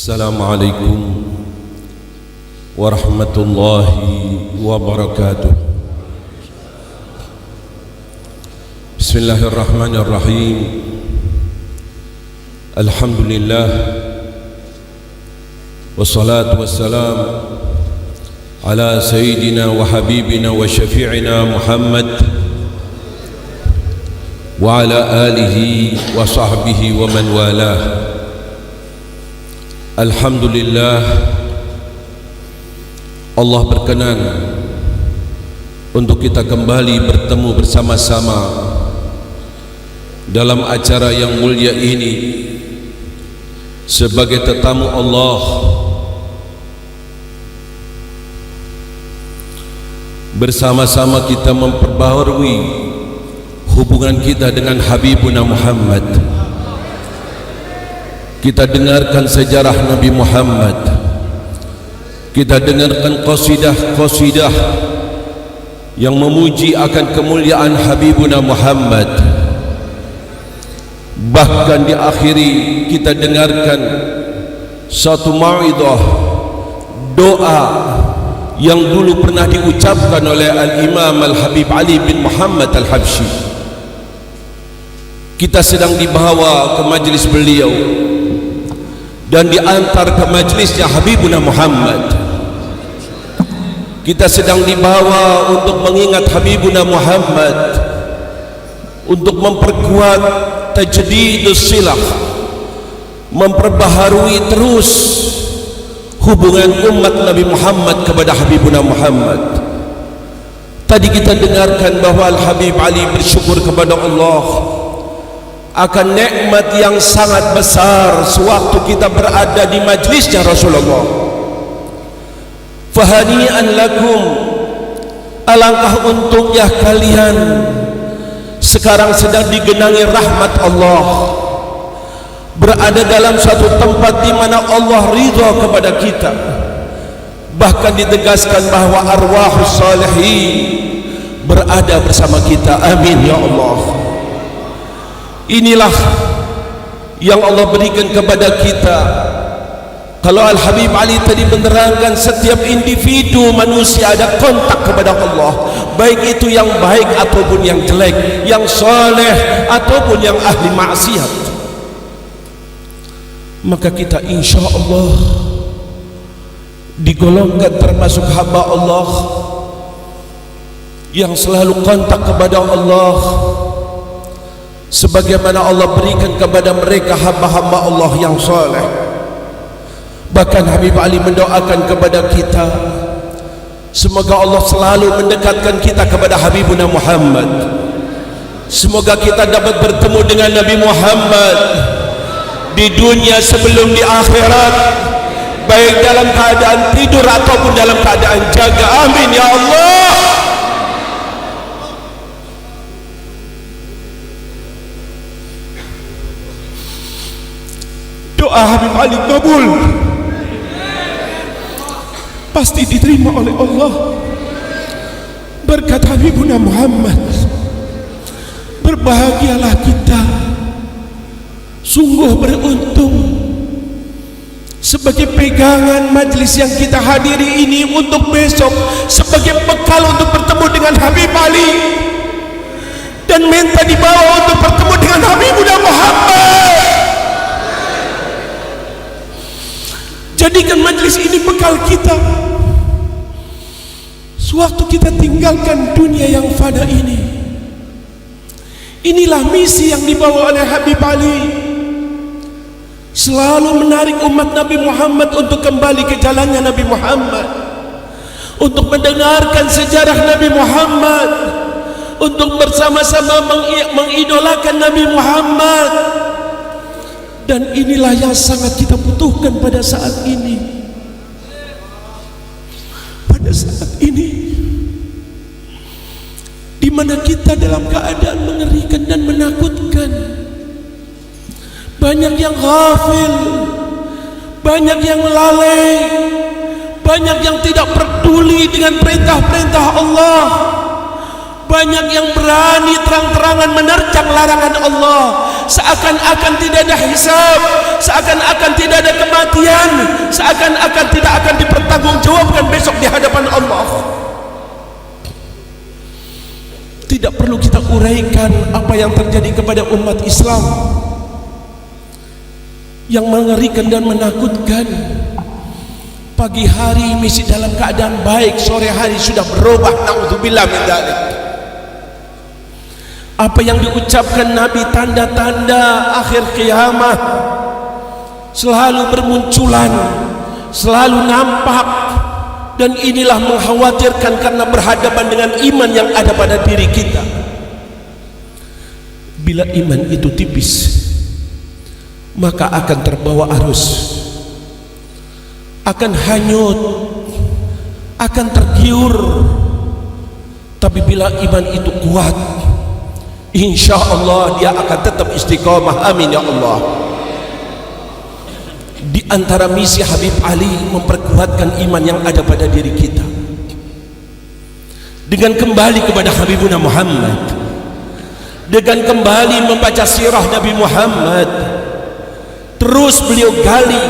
Assalamualaikum warahmatullahi wabarakatuh. Bismillahirrahmanirrahim. Alhamdulillah, wassalatu wassalam ala sayyidina wa habibina wa syafi'ina Muhammad wa ala alihi wa sahbihi wa man walah. Alhamdulillah, Allah berkenan untuk kita kembali bertemu bersama-sama dalam acara yang mulia ini sebagai tetamu Allah. Bersama-sama kita memperbaharui hubungan kita dengan Habibuna Muhammad. Kita dengarkan sejarah Nabi Muhammad, kita dengarkan qasidah-qasidah yang memuji akan kemuliaan Habibuna Muhammad. Bahkan diakhiri kita dengarkan satu mau'idhah, doa yang dulu pernah diucapkan oleh Al-Imam Al-Habib Ali bin Muhammad Al-Habsyi. Kita sedang dibawa ke majlis beliau dan diantar ke majlisnya Habibuna Muhammad. Kita sedang dibawa untuk mengingat Habibuna Muhammad, untuk memperkuat tajdidus silah, memperbaharui terus hubungan umat Nabi Muhammad kepada Habibuna Muhammad. Tadi kita dengarkan bahwa Al-Habib Ali bersyukur kepada Allah akan nikmat yang sangat besar sewaktu kita berada di majlisnya Rasulullah. Fahani'an lakum, alangkah untungnya kalian sekarang sedang digenangi rahmat Allah, berada dalam suatu tempat di mana Allah ridha kepada kita. Bahkan ditegaskan bahwa arwahus salihin berada bersama kita. Amin ya Allah. Inilah yang Allah berikan kepada kita. Kalau Al-Habib Ali tadi menerangkan setiap individu manusia ada kontak kepada Allah, baik itu yang baik ataupun yang jelek, yang soleh ataupun yang ahli maksiat. Maka kita insya Allah digolongkan termasuk hamba Allah yang selalu kontak kepada Allah, sebagaimana Allah berikan kepada mereka hamba-hamba Allah yang soleh. Bahkan Habib Ali mendoakan kepada kita, semoga Allah selalu mendekatkan kita kepada Habibuna Muhammad. Semoga kita dapat bertemu dengan Nabi Muhammad di dunia sebelum di akhirat, baik dalam keadaan tidur ataupun dalam keadaan jaga. Amin ya Allah. Doa Habib Ali kabul, pasti diterima oleh Allah berkat Habibuna Muhammad. Berbahagialah kita, sungguh beruntung sebagai pegangan majlis yang kita hadiri ini untuk besok, sebagai bekal untuk bertemu dengan Habib Ali dan minta dibawa untuk bertemu dengan Habibuna Muhammad. Jadikan majlis ini bekal kita sewaktu kita tinggalkan dunia yang fana ini. Inilah misi yang dibawa oleh Habib Ali, selalu menarik umat Nabi Muhammad untuk kembali ke jalannya Nabi Muhammad, untuk mendengarkan sejarah Nabi Muhammad, untuk bersama-sama mengidolakan Nabi Muhammad. Dan inilah yang sangat kita butuhkan pada saat ini. Pada saat ini di mana kita dalam keadaan mengerikan dan menakutkan. Banyak yang ghafil, banyak yang lalai, banyak yang tidak peduli dengan perintah-perintah Allah, banyak yang berani terang-terangan menerjang larangan Allah, seakan-akan tidak ada hisab, seakan-akan tidak ada kematian, seakan-akan tidak akan dipertanggungjawabkan besok di hadapan Allah. Tidak perlu kita uraikan apa yang terjadi kepada umat Islam yang mengerikan dan menakutkan. Pagi hari masih dalam keadaan baik, sore hari sudah berubah. Naudzubillah min dzalik. Apa yang diucapkan Nabi, tanda-tanda akhir kiamat selalu bermunculan, selalu nampak, dan inilah mengkhawatirkan karena berhadapan dengan iman yang ada pada diri kita. Bila iman itu tipis, maka akan terbawa arus, akan hanyut, akan tergiur. Tapi bila iman itu kuat, insya Allah dia akan tetap istiqamah. Amin ya Allah. Di antara misi Habib Ali memperkuatkan iman yang ada pada diri kita dengan kembali kepada Habibuna Muhammad, dengan kembali membaca sirah Nabi Muhammad. Terus beliau gali,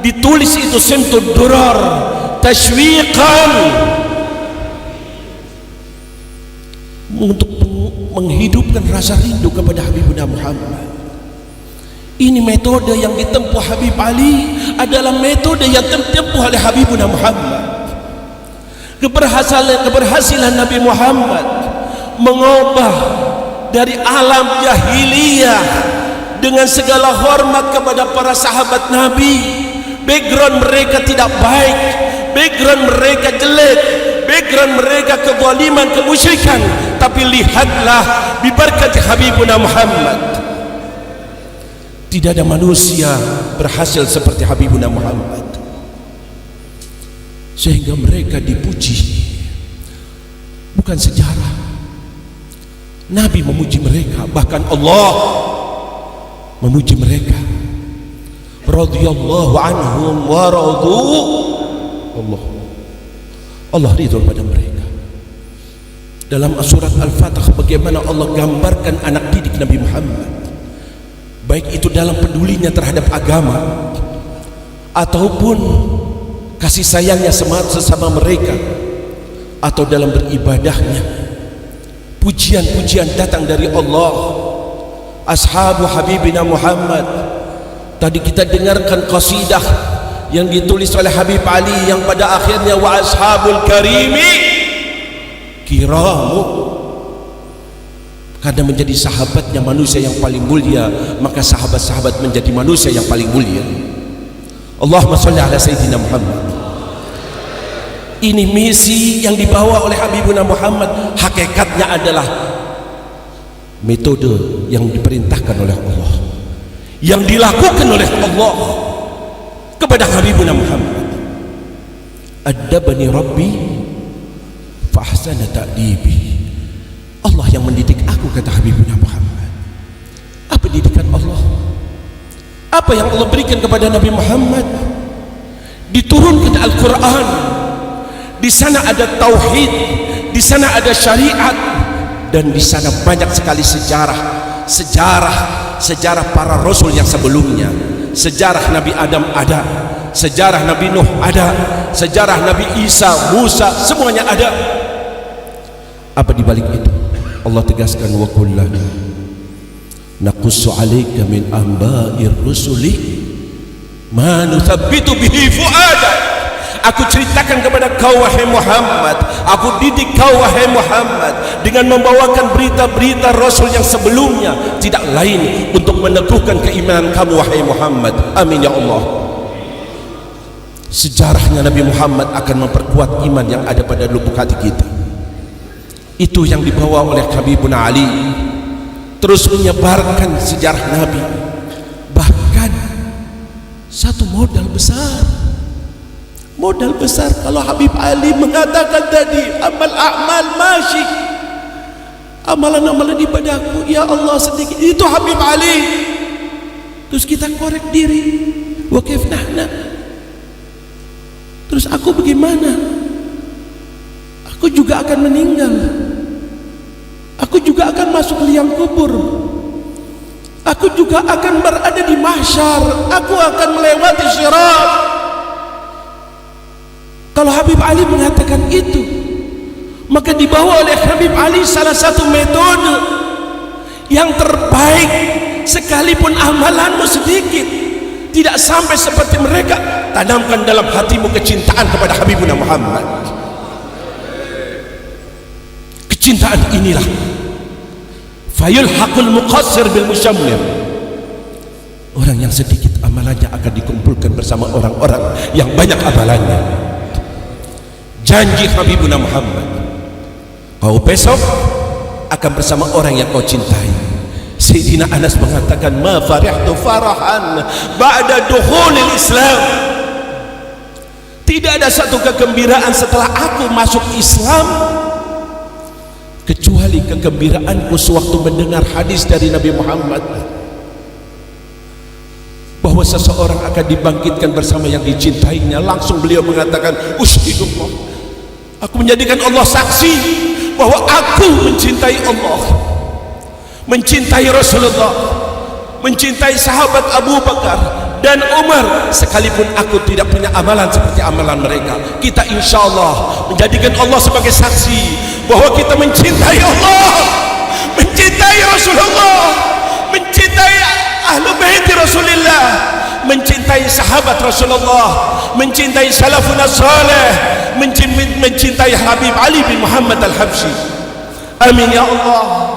ditulis itu Simtud Durar tashwiqan untuk menghidupkan rasa rindu kepada Habibuna Muhammad. Ini metode yang ditempuh Habib Ali adalah metode yang ditempuh oleh Habibuna Muhammad. Keberhasilan Nabi Muhammad mengubah dari alam jahiliyah dengan segala hormat kepada para sahabat Nabi. Background mereka tidak baik, background mereka jelek, background mereka kezaliman, kemusyrikan. Tapi lihatlah biberkati Habibuna Muhammad, tidak ada manusia berhasil seperti Habibuna Muhammad, sehingga mereka dipuji. Bukan sejarah, Nabi memuji mereka, bahkan Allah memuji mereka. Radhiyallahu anhum wa radu. Allah ridho pada mereka. Dalam surat Al-Fatah bagaimana Allah gambarkan anak didik Nabi Muhammad, baik itu dalam pedulinya terhadap agama ataupun kasih sayangnya sesama mereka, atau dalam beribadahnya. Pujian-pujian datang dari Allah. Ashabu Habibina Muhammad, tadi kita dengarkan qasidah yang ditulis oleh Habib Ali yang pada akhirnya wa ashabul karimi kiramu. Karena menjadi sahabatnya manusia yang paling mulia, maka sahabat-sahabat menjadi manusia yang paling mulia. Allahumma sholli ala sayyidina Muhammad. Ini misi yang dibawa oleh Habibuna Muhammad. Hakikatnya adalah metode yang diperintahkan oleh Allah, yang dilakukan oleh Allah kepada Habibuna Muhammad. Adabani Rabbi fa ahsana ta'dibi. Allah yang mendidik aku, kata Habibuna Muhammad. Apa didikan Allah? Apa yang Allah berikan kepada Nabi Muhammad? Diturunkan Al-Quran. Di sana ada tauhid, di sana ada syariat, dan di sana banyak sekali sejarah para rasul yang sebelumnya. Sejarah Nabi Adam ada, sejarah Nabi Nuh ada, sejarah Nabi Isa, Musa, semuanya ada. Apa di balik itu? Allah tegaskan, wa kullana naqussu 'alaika min anba'ir rusuli ma nuthabbitu bihi fu'adak. Aku ceritakan kepada kau wahai Muhammad, aku didik kau wahai Muhammad dengan membawakan berita-berita Rasul yang sebelumnya, tidak lain untuk meneguhkan keimanan kamu wahai Muhammad. Amin ya Allah. Sejarahnya Nabi Muhammad akan memperkuat iman yang ada pada lubuk hati kita. Itu yang dibawa oleh Habibuna Ali, terus menyebarkan sejarah Nabi. Bahkan satu modal besar kalau Habib Ali mengatakan tadi amal a'mal masyi, amalan-amalan ibadahku ya Allah sedikit, itu Habib Ali. Terus kita korek diri, wa kaif nahna, terus aku bagaimana? Aku juga akan meninggal, aku juga akan masuk liang kubur. Aku juga akan berada di mahsyar, aku akan melewati syirat. Kalau Habib Ali mengatakan itu, maka dibawa oleh Habib Ali salah satu metode yang terbaik. Sekalipun amalanmu sedikit, tidak sampai seperti mereka, tanamkan dalam hatimu kecintaan kepada Habibuna Muhammad. Kecintaan inilah fayulhaqul muqassir bil musyammir. Orang yang sedikit amalannya akan dikumpulkan bersama orang-orang yang banyak amalannya. Janji Habibuna Muhammad, kau besok akan bersama orang yang kau cintai. Sayyidina Anas mengatakan, ma farihtu farahan ba'da dukhulil Islam. Tidak ada satu kegembiraan setelah aku masuk Islam kecuali kegembiraanku sewaktu mendengar hadis dari Nabi Muhammad bahwa seseorang akan dibangkitkan bersama yang dicintainya. Langsung beliau mengatakan, usyhidullah, aku menjadikan Allah saksi bahwa aku mencintai Allah, mencintai Rasulullah, mencintai sahabat Abu Bakar dan Umar, sekalipun aku tidak punya amalan seperti amalan mereka. Kita insya Allah menjadikan Allah sebagai saksi bahwa kita mencintai Allah, mencintai Rasulullah, mencintai ahlu bait Rasulullah, mencintai sahabat Rasulullah, mencintai salafun salih, mencintai Habib Ali bin Muhammad Al-Habsyi. Amin ya Allah.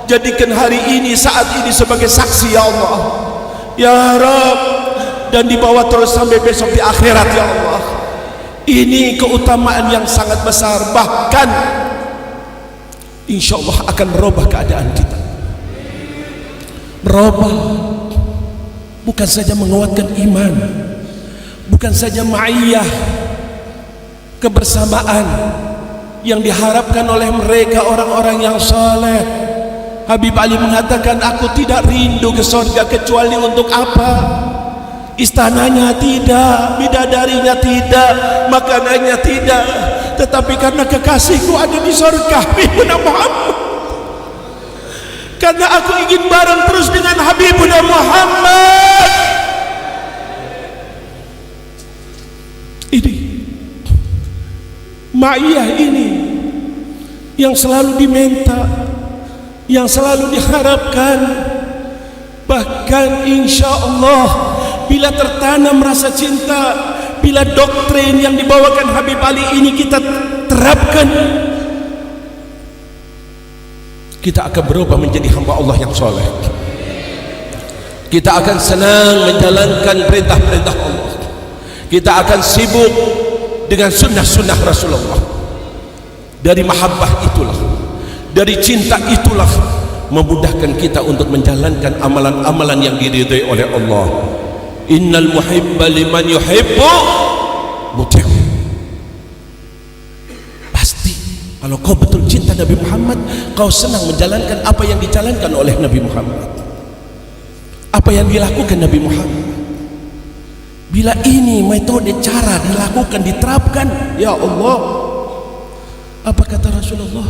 Jadikan hari ini, saat ini sebagai saksi ya Allah, ya Rabb, dan dibawa terus sampai besok di akhirat ya Allah. Ini keutamaan yang sangat besar, bahkan insya Allah akan merubah keadaan kita. Merubah, bukan saja menguatkan iman, bukan saja ma'iyah, kebersamaan yang diharapkan oleh mereka orang-orang yang saleh. Habib Ali mengatakan, aku tidak rindu ke surga kecuali untuk apa? Istananya tidak, bidadarinya tidak, makanannya tidak, tetapi karena kekasihku ada di surga, Habibuna Muhammad. Karena aku ingin bareng terus dengan Habibuna Muhammad. Ini ma'iyah ini yang selalu diminta, yang selalu diharapkan. Bahkan insya Allah bila tertanam rasa cinta, bila doktrin yang dibawakan Habib Ali ini kita terapkan, kita akan berubah menjadi hamba Allah yang soleh. Kita akan senang menjalankan perintah-perintah Allah. Kita akan sibuk dengan sunnah-sunnah Rasulullah. Dari mahabbah itulah, dari cinta itulah memudahkan kita untuk menjalankan amalan-amalan yang diridhai oleh Allah. Innal muhibba liman yuhibbu muti'. Pasti kalau kau betul cinta Nabi Muhammad, kau senang menjalankan apa yang dijalankan oleh Nabi Muhammad, apa yang dilakukan Nabi Muhammad. Bila ini metode cara dilakukan, diterapkan, ya Allah, apa kata Rasulullah?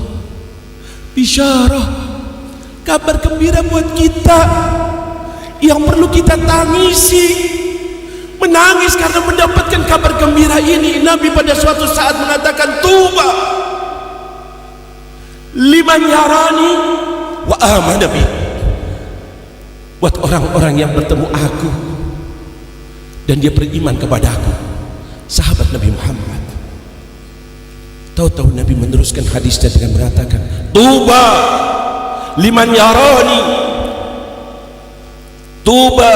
Bisyarah, kabar gembira buat kita yang perlu kita tangisi, menangis karena mendapatkan kabar gembira ini. Nabi pada suatu saat mengatakan, tuba liman yarani wa amana bi, buat orang-orang yang bertemu aku dan dia beriman kepada aku, sahabat Nabi Muhammad. Tahu-tahu Nabi meneruskan hadisnya dengan mengatakan, tuba liman yarani, tuba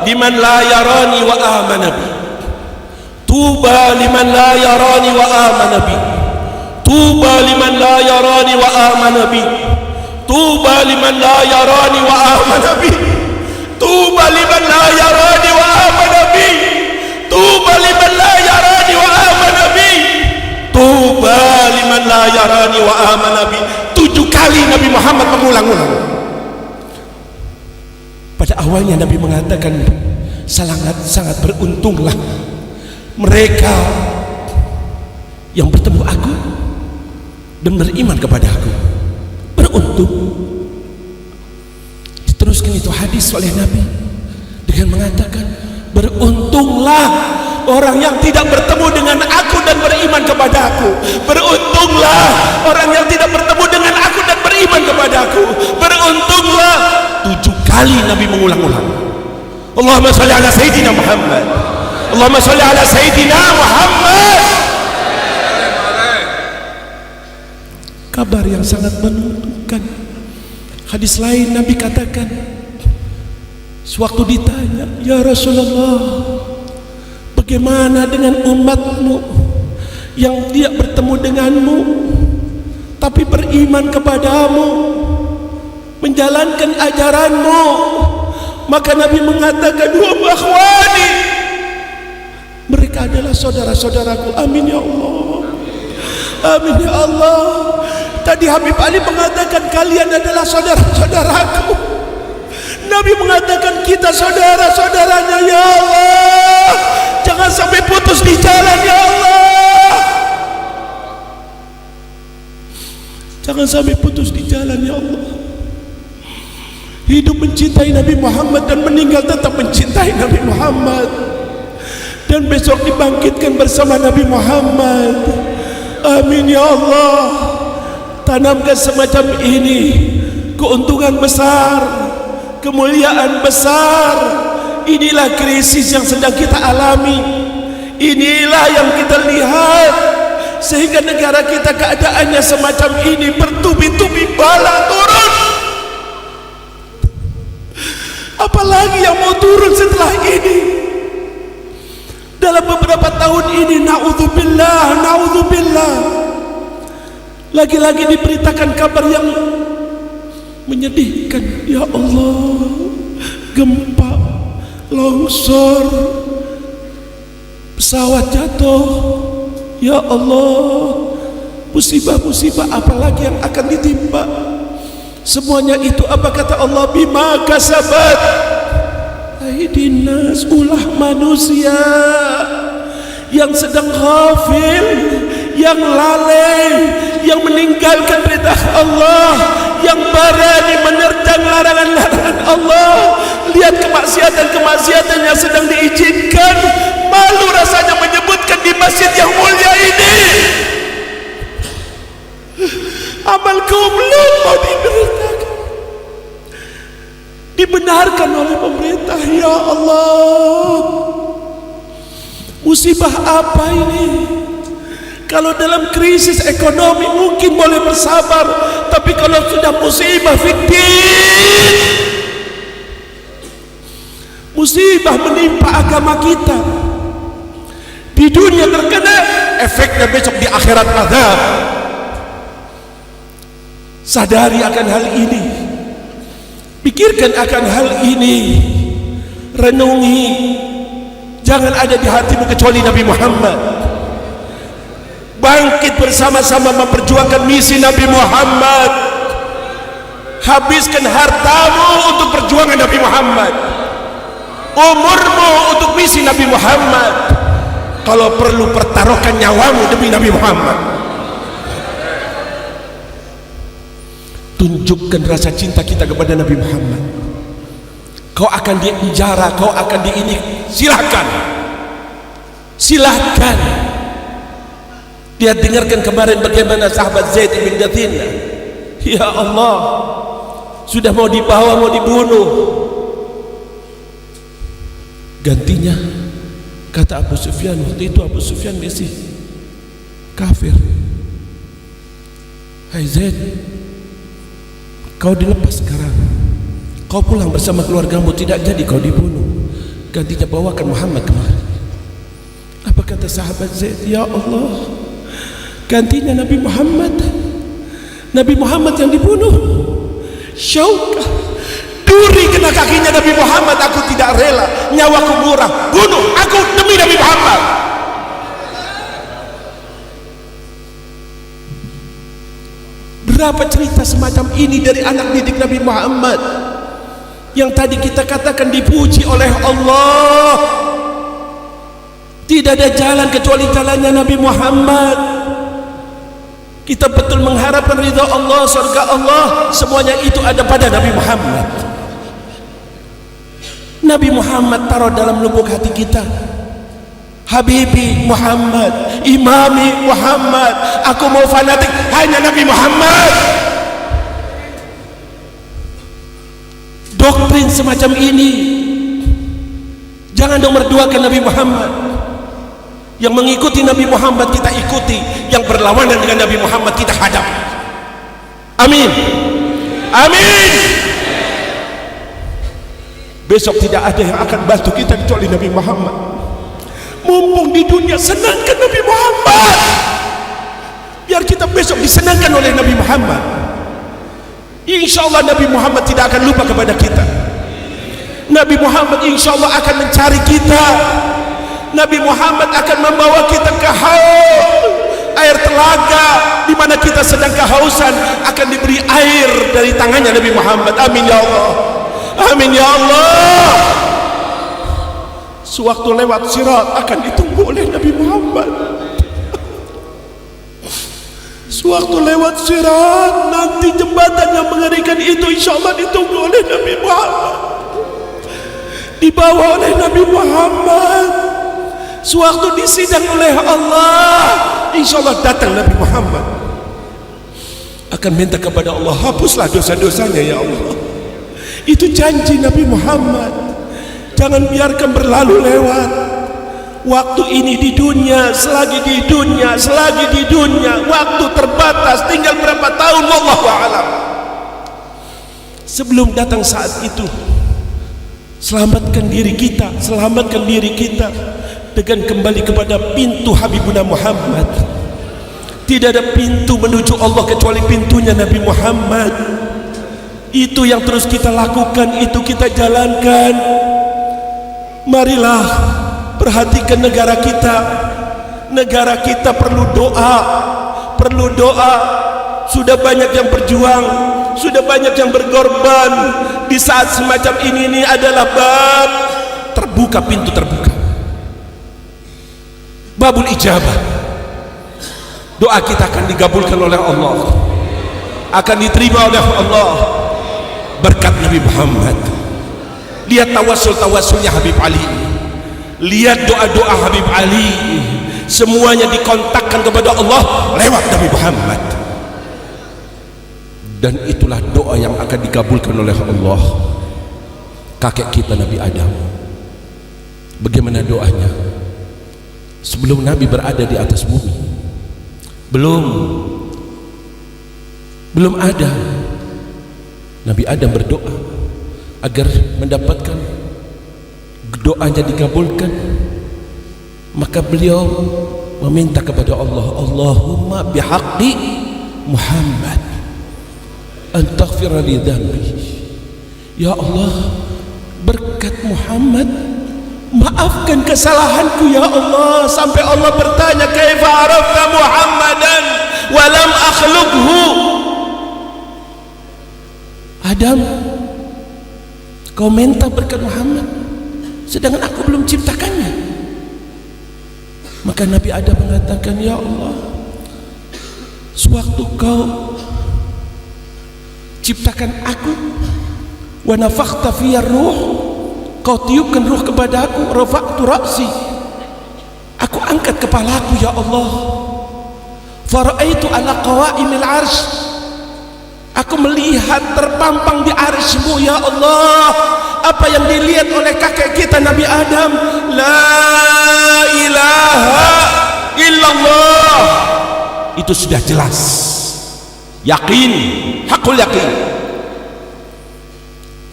liman la yarani wa amana bi, tuba liman la yarani wa amana bi, tuba liman la yarani wa amana bi, tuba liman la yarani wa amana bi, tuba liman la yarani wa amana bi, tuba liman la yarani wa amana bi, tuba liman la yarani wa amana bi. 7 kali Nabi Muhammad mengulang-ulang. Pada awalnya Nabi mengatakan, sangat beruntunglah mereka yang bertemu aku dan beriman kepada aku. Beruntung. Diteruskan meneruskan itu hadis oleh Nabi dengan mengatakan, beruntunglah orang yang tidak bertemu dengan aku dan beriman kepada aku. Beruntunglah orang yang tidak bertemu dengan aku dan beriman kepada aku. Beruntunglah. 7 kali Nabi mengulang-ulang. Allahumma sholli ala Sayyidina Muhammad. Allahumma sholli ala Sayyidina Muhammad. Kabar yang sangat menentukan. Hadis lain Nabi katakan, sewaktu ditanya, ya Rasulullah, bagaimana dengan umatmu yang tidak bertemu denganmu tapi beriman kepadamu, menjalankan ajaranmu? Maka Nabi mengatakan, hum akhwani, mereka adalah saudara-saudaraku. Amin ya Allah, amin ya Allah. Tadi Habib Ali mengatakan, kalian adalah saudara-saudaraku. Nabi mengatakan, kita saudara-saudaranya. Ya Allah, jangan sampai putus di jalan ya Allah, jangan sampai putus di jalan ya Allah. Hidup mencintai Nabi Muhammad dan meninggal tetap mencintai Nabi Muhammad, dan besok dibangkitkan bersama Nabi Muhammad. Amin ya Allah. Tanamkan semacam ini, keuntungan besar, kemuliaan besar. Inilah krisis yang sedang kita alami, inilah yang kita lihat, sehingga negara kita keadaannya semacam ini, bertubi-tubi bala turun. Apalagi yang mau turun setelah ini? Dalam beberapa tahun ini, naudzubillah, naudzubillah, lagi-lagi diberitakan kabar yang menyedihkan. Ya Allah, gempa, longsor, pesawat jatuh. Ya Allah, musibah-musibah apalagi yang akan ditimpa? Semuanya itu apa kata Allah? Bima kasabat aydin nas, ulah manusia yang sedang ghafil, yang lalai, yang meninggalkan perintah Allah, yang berani menerjang larangan-larangan Allah. Lihat kemaksiatan-kemaksiatan yang sedang diizinkan. Malu rasanya menyebutkan di masjid yang mulia ini. Amal kaum mau dibenarkan oleh pemerintah. Ya Allah, musibah apa ini? Kalau dalam krisis ekonomi mungkin boleh bersabar, tapi kalau sudah musibah fiddin, musibah menimpa agama kita, di dunia terkena, efeknya besok di akhirat azab. Sadari akan hal ini, pikirkan akan hal ini, renungi. Jangan ada di hatimu kecuali Nabi Muhammad. Bangkit bersama-sama memperjuangkan misi Nabi Muhammad. Habiskan hartamu untuk perjuangan Nabi Muhammad, umurmu untuk misi Nabi Muhammad. Kalau perlu pertaruhkan nyawamu demi Nabi Muhammad. Tunjukkan rasa cinta kita kepada Nabi Muhammad. Kau akan dipenjara, kau akan diini, silahkan, silahkan. Dia dengarkan kemarin bagaimana sahabat Zaid bin Dathina. Ya Allah, sudah mau dibawa, mau dibunuh. Gantinya, kata Abu Sufyan, waktu itu Abu Sufyan masih kafir. Hai Zaid, kau dilepas sekarang, kau pulang bersama keluargamu, tidak jadi kau dibunuh. Gantinya bawakan Muhammad kemari. Apa kata sahabat Zaid? Ya Allah, gantinya Nabi Muhammad. Nabi Muhammad yang dibunuh. Syaukah, duri kena kakinya Nabi Muhammad. Aku tidak rela, nyawaku murah, bunuh aku demi Nabi Muhammad. Berapa cerita semacam ini dari anak didik Nabi Muhammad yang tadi kita katakan dipuji oleh Allah. Tidak ada jalan kecuali jalannya Nabi Muhammad. Kita betul mengharapkan ridha Allah, surga Allah, semuanya itu ada pada Nabi Muhammad. Nabi Muhammad taruh dalam lubuk hati kita. Habibi Muhammad, imami Muhammad, aku mau fanatik hanya Nabi Muhammad. Doktrin semacam ini jangan nomor dua ke Nabi Muhammad. Yang mengikuti Nabi Muhammad kita ikuti, yang berlawanan dengan Nabi Muhammad kita hadap. Amin, amin. Besok tidak ada yang akan bantu kita kecuali Nabi Muhammad. Mumpung di dunia, senangkan Nabi Muhammad, biar kita besok disenangkan oleh Nabi Muhammad. Insya Allah Nabi Muhammad tidak akan lupa kepada kita. Nabi Muhammad insya Allah akan mencari kita. Nabi Muhammad akan membawa kita ke haul, air telaga di mana kita sedang kehausan, akan diberi air dari tangannya Nabi Muhammad. Amin ya Allah, amin ya Allah. Sewaktu lewat sirat akan ditunggu oleh Nabi Muhammad. Sewaktu lewat sirat, nanti jembatan yang mengerikan itu insya Allah ditunggu oleh Nabi Muhammad, dibawa oleh Nabi Muhammad. Sewaktu disidang oleh Allah, insya Allah datang Nabi Muhammad, akan minta kepada Allah, hapuslah dosa-dosanya ya Allah. Itu janji Nabi Muhammad. Jangan biarkan berlalu lewat waktu ini di dunia. Selagi di dunia, selagi di dunia, waktu terbatas, tinggal berapa tahun, wallahu a'lam. Sebelum datang saat itu, selamatkan diri kita, selamatkan diri kita dengan kembali kepada pintu Habibuna Muhammad. Tidak ada pintu menuju Allah kecuali pintunya Nabi Muhammad. Itu yang terus kita lakukan, itu kita jalankan. Marilah perhatikan negara kita. Negara kita perlu doa, perlu doa. Sudah banyak yang berjuang, sudah banyak yang berkorban. Di saat semacam ini adalah bab terbuka, pintu terbuka, babul ijabah. Doa kita akan digabulkan oleh Allah, akan diterima oleh Allah berkat Nabi Muhammad. Lihat tawasul-tawasulnya Habib Ali, lihat doa-doa Habib Ali, semuanya dikontakkan kepada Allah lewat Nabi Muhammad. Dan itulah doa yang akan dikabulkan oleh Allah. Kakek kita Nabi Adam, bagaimana doanya sebelum Nabi berada di atas bumi? Belum ada. Nabi Adam berdoa agar mendapatkan doanya dikabulkan. Maka beliau meminta kepada Allah, Allahumma bihaqqi Muhammad antaghfir li dhanbi. Ya Allah, berkat Muhammad maafkan kesalahanku ya Allah. Sampai Allah bertanya, kaifa arafta Muhammadan wa lam akhluqhu? Adam, kau minta berkat Muhammad sedangkan aku belum ciptakannya. Maka Nabi Adam mengatakan, ya Allah, sewaktu kau ciptakan aku, wa nafakhta fiyar ruh, kau tiupkan ruh kepadaku, rafa'tu ra'si, aku angkat kepalaku ya Allah, fara'aitu ala qawa'imil arsh, aku melihat terpampang di arsy-Mu ya Allah. Apa yang dilihat oleh kakek kita Nabi Adam, la ilaha illallah, itu sudah jelas, yakin, hakul yakin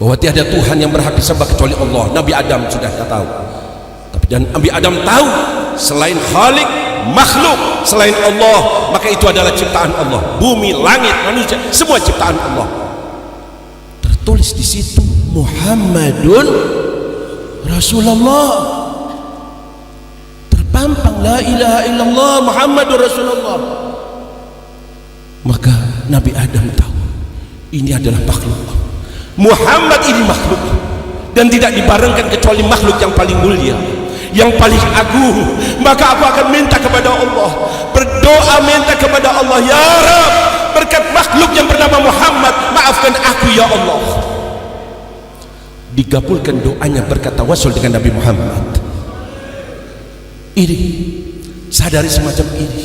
bahwa tiada Tuhan yang berhak disembah kecuali Allah. Nabi Adam sudah tahu. Tapi dan Nabi Adam tahu selain Khalik, makhluk selain Allah, maka itu adalah ciptaan Allah. Bumi, langit, manusia, semua ciptaan Allah. Tertulis di situ Muhammadun Rasulullah, terpampang la ilaha illallah Muhammadur Rasulullah. Maka Nabi Adam tahu ini adalah makhluk, Muhammad ini makhluk, dan tidak dibarengkan kecuali makhluk yang paling mulia, yang paling agung. Maka aku akan minta kepada Allah, berdoa minta kepada Allah, ya Rabb, berkat makhluk yang bernama Muhammad, maafkan aku ya Allah. dikabulkan doanya berkat tawassul dengan Nabi Muhammad. Ini sadari semacam ini.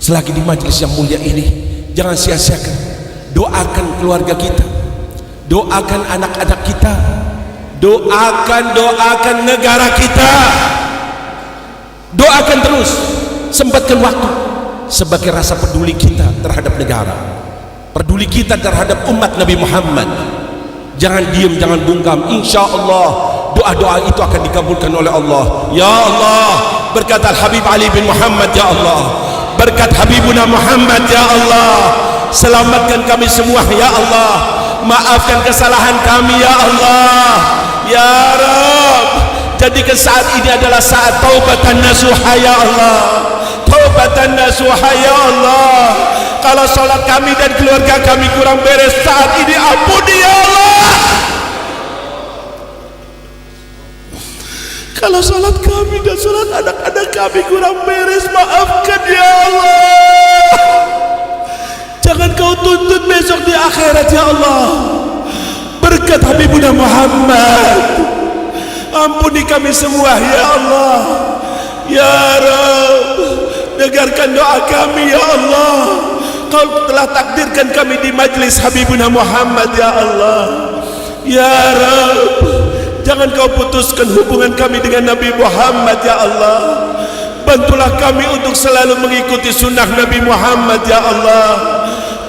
Selagi di majlis yang mulia ini, jangan sia-siakan. Doakan keluarga kita, doakan anak-anak kita, doakan negara kita, doakan terus, sempatkan waktu sebagai rasa peduli kita terhadap negara, peduli kita terhadap umat Nabi Muhammad. Jangan diam, jangan bungkam. Insya Allah doa-doa itu akan dikabulkan oleh Allah. Ya Allah, berkat Al-Habib Ali bin Muhammad, ya Allah, berkat Habibuna Muhammad, ya Allah, selamatkan kami semua, ya Allah, maafkan kesalahan kami, ya Allah, ya Rabb. Jadikan saat ini adalah saat taubatan nasuha, ya Allah, taubatan nasuha, ya Allah. Kalau sholat kami dan keluarga kami kurang beres saat ini, ampuni, ya Allah. Kalau salat kami dan salat anak-anak kami kurang beres, maafkan, ya Allah. Jangan kau tuntut besok di akhirat, ya Allah. Berkat Habibuna Muhammad, ampuni kami semua, ya Allah. Ya Rabb, dengarkan doa kami, ya Allah. Kau telah takdirkan kami di majlis Habibuna Muhammad, ya Allah. Ya Rabb, jangan kau putuskan hubungan kami dengan Nabi Muhammad, ya Allah. Bantulah kami untuk selalu mengikuti sunnah Nabi Muhammad, ya Allah.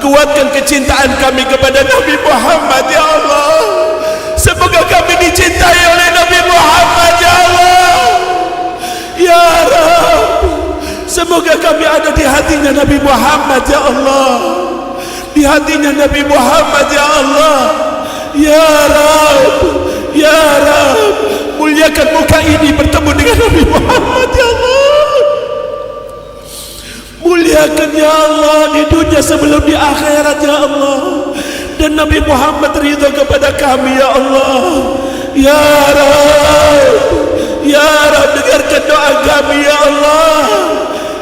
Kuatkan kecintaan kami kepada Nabi Muhammad, ya Allah. Semoga kami dicintai oleh Nabi Muhammad, ya Allah. Ya Rabb, semoga kami ada di hatinya Nabi Muhammad, ya Allah. Di hatinya Nabi Muhammad, ya Allah. Ya Rabb, ya Rabb, muliakan muka ini bertemu dengan Nabi Muhammad, ya Allah. Muliakan, ya Allah, di dunia sebelum di akhirat, ya Allah. Dan Nabi Muhammad ridha kepada kami, ya Allah. Ya Rabb, ya Rabb, dengarkan doa kami, ya Allah.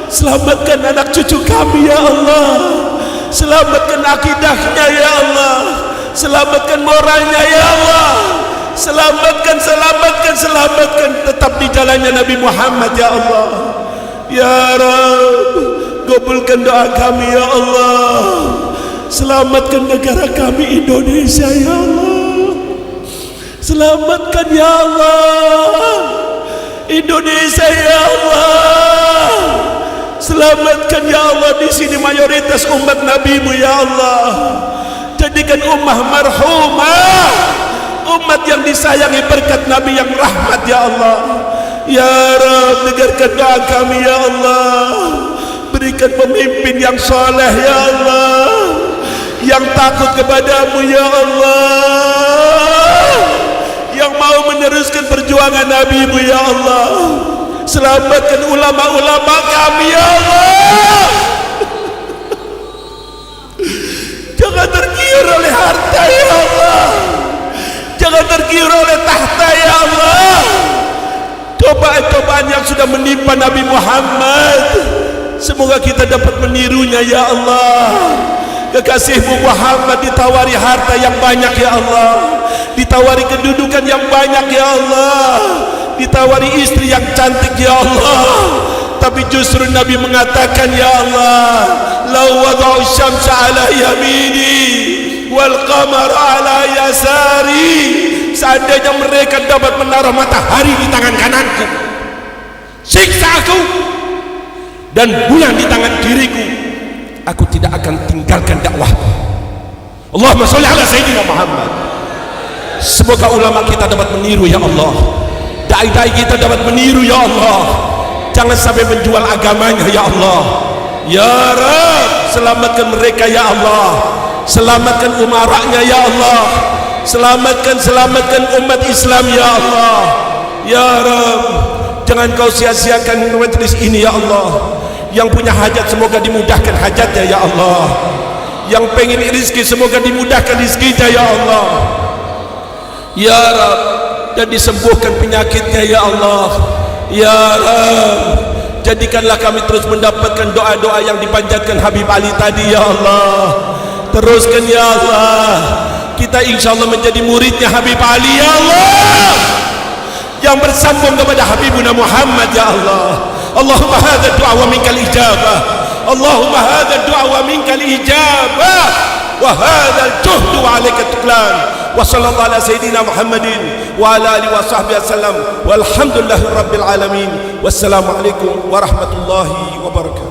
Selamatkan anak cucu kami, ya Allah. Selamatkan akidahnya, ya Allah. Selamatkan moralnya, ya Allah. Selamatkan tetap di jalannya Nabi Muhammad, ya Allah. Ya Rabb, kabulkan doa kami, ya Allah. Selamatkan negara kami Indonesia, ya Allah. Selamatkan, ya Allah, Indonesia, ya Allah. Selamatkan, ya Allah, di sini mayoritas umat Nabi-Mu, ya Allah. Jadikan ummah marhumah, umat yang disayangi berkat Nabi yang rahmat, ya Allah. Ya Rabb, dengarkan doa kami, ya Allah. Berikan pemimpin yang soleh, ya Allah, yang takut kepadamu, ya Allah, yang mau meneruskan perjuangan Nabi-Mu, ya Allah. Selamatkan ulama-ulama kami, ya Allah. Jangan tergiur oleh harta, ya Allah. Jangan tergiur oleh tahta, ya Allah. Cobaan-cobaan yang sudah menimpa Nabi Muhammad, semoga kita dapat menirunya, ya Allah. Kekasihmu Muhammad ditawari harta yang banyak, ya Allah. Ditawari kedudukan yang banyak, ya Allah. Ditawari istri yang cantik, ya Allah. Tapi justru Nabi mengatakan, ya Allah, lau wada'u syamsa ala yamini wal qamar ala yasari, seandainya mereka dapat menaruh matahari di tangan kananku, siksa aku, dan bulan di tangan kiriku, aku tidak akan tinggalkan dakwah. Allahumma sholli ala Sayyidina Muhammad. Semoga ulama kita dapat meniru, ya Allah. Dai-dai kita dapat meniru, ya Allah. Jangan sampai menjual agamanya, ya Allah. Ya Rabb, selamatkan mereka, ya Allah. Selamatkan umaranya, ya Allah. Selamatkan umat Islam, ya Allah. Ya Rabb, jangan kau sia-siakan majlis ini, ya Allah. Yang punya hajat semoga dimudahkan hajatnya, ya Allah. Yang pengen rezeki semoga dimudahkan rezekinya, ya Allah. Ya Rabb, dan disembuhkan penyakitnya, ya Allah. Ya Rabb, jadikanlah kami terus mendapatkan doa-doa yang dipanjatkan Habib Ali tadi, ya Allah. Teruskan, ya Allah. kita insyaallah menjadi muridnya Habib Ali ya Allah, yang bersambung kepada Habibuna Muhammad ya Allah. Allahumma hadha du'a wa minkal ijabah, Allahumma hadha du'a wa minkal ijabah, wa hadha al-juhdu wa alaika tuklan. Wa sallallahu ala sayyidina Muhammadin wa ala alihi wa sahbihi wasallam, walhamdulillahi rabbil alamin. Wassalamu alaikum warahmatullahi wabarakatuh.